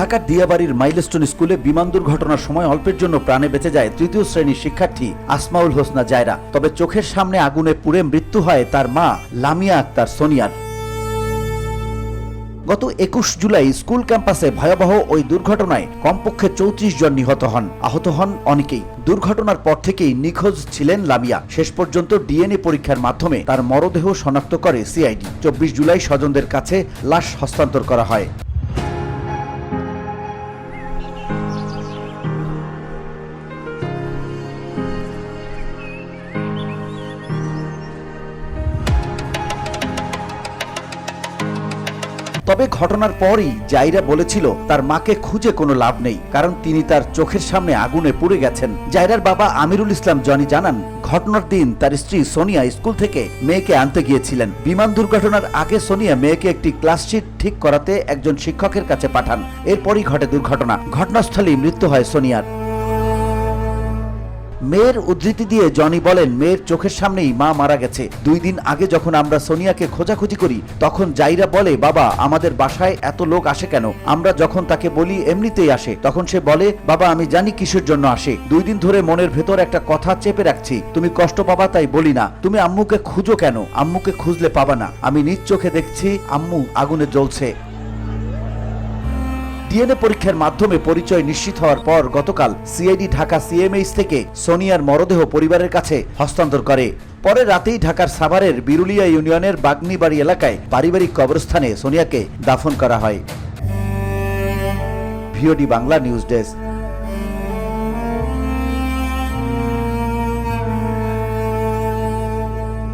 ঢাকার দিয়াবাড়ির মাইলস্টোন স্কুলে বিমান দুর্ঘটনার সময় অল্পের জন্য প্রাণে বেঁচে যায় তৃতীয় শ্রেণীর শিক্ষার্থী আসমাউল হোসনা জায়রা। তবে চোখের সামনে আগুনে পুড়ে মৃত্যু হয় তার মা লামিয়া আক্তার সোনিয়ার। গত 21 জুলাই স্কুল ক্যাম্পাসে ভয়াবহ ওই দুর্ঘটনায় কমপক্ষে 34 জন নিহত হন, আহত হন অনেকেই। দুর্ঘটনার পর থেকেই নিখোঁজ ছিলেন লামিয়া। শেষ পর্যন্ত ডিএনএ পরীক্ষার মাধ্যমে তার মরদেহ শনাক্ত করে সিআইডি। 24 জুলাই স্বজনদের কাছে লাশ হস্তান্তর করা হয়। তবে ঘটনার পরই জাইরা বলেছিল তার মাকে খুঁজে কোনো লাভ নেই, কারণ তিনি তার চোখের সামনে আগুনে পুড়ে গেছেন। জাইরার বাবা আমিরুল ইসলাম জনি জানান, ঘটনার দিন তার স্ত্রী সোনিয়া স্কুল থেকে মেয়েকে আনতে গিয়েছিলেন। বিমান দুর্ঘটনার আগে সোনিয়া মেয়েকে একটি ক্লাসশিট ঠিক করাতে একজন শিক্ষকের কাছে পাঠান। এরপরই ঘটে দুর্ঘটনা। ঘটনাস্থলেই মৃত্যু হয় সোনিয়ার। মেয়ের উদ্ধৃতি দিয়ে জনি বলেন, মেয়ের চোখের সামনেই মা মারা গেছে। 2 দিন আগে যখন আমরা সোনিয়াকে খোঁজাখুঁজি করি তখন জাইরা বলে, বাবা আমাদের বাসায় এত লোক আসে কেন? আমরা যখন তাকে বলি এমনিতেই আসে, তখন সে বলে, বাবা আমি জানি কিসের জন্য আসে। 2 দিন ধরে মনের ভেতর একটা কথা চেপে রাখছি, তুমি কষ্ট পাবা তাই বলি না। তুমি আম্মুকে খুঁজো কেন? আম্মুকে খুঁজলে পাবা না। আমি নিজ চোখে দেখছি আম্মু আগুনে জ্বলছে। ডিএনএ পরীক্ষার মাধ্যমে পরিচয় নিশ্চিত হওয়ার পর গতকাল সিআইডি ঢাকা সিএমএইচ থেকে সোনিয়ার মরদেহ পরিবারের কাছে হস্তান্তর করে। পরে রাতেই ঢাকার সাভারের বিরুলিয়া ইউনিয়নের বাগনিবাড়ি এলাকায় পারিবারিক কবরস্থানে সোনিয়াকে দাফন করা হয়। VOD Bangla news desk.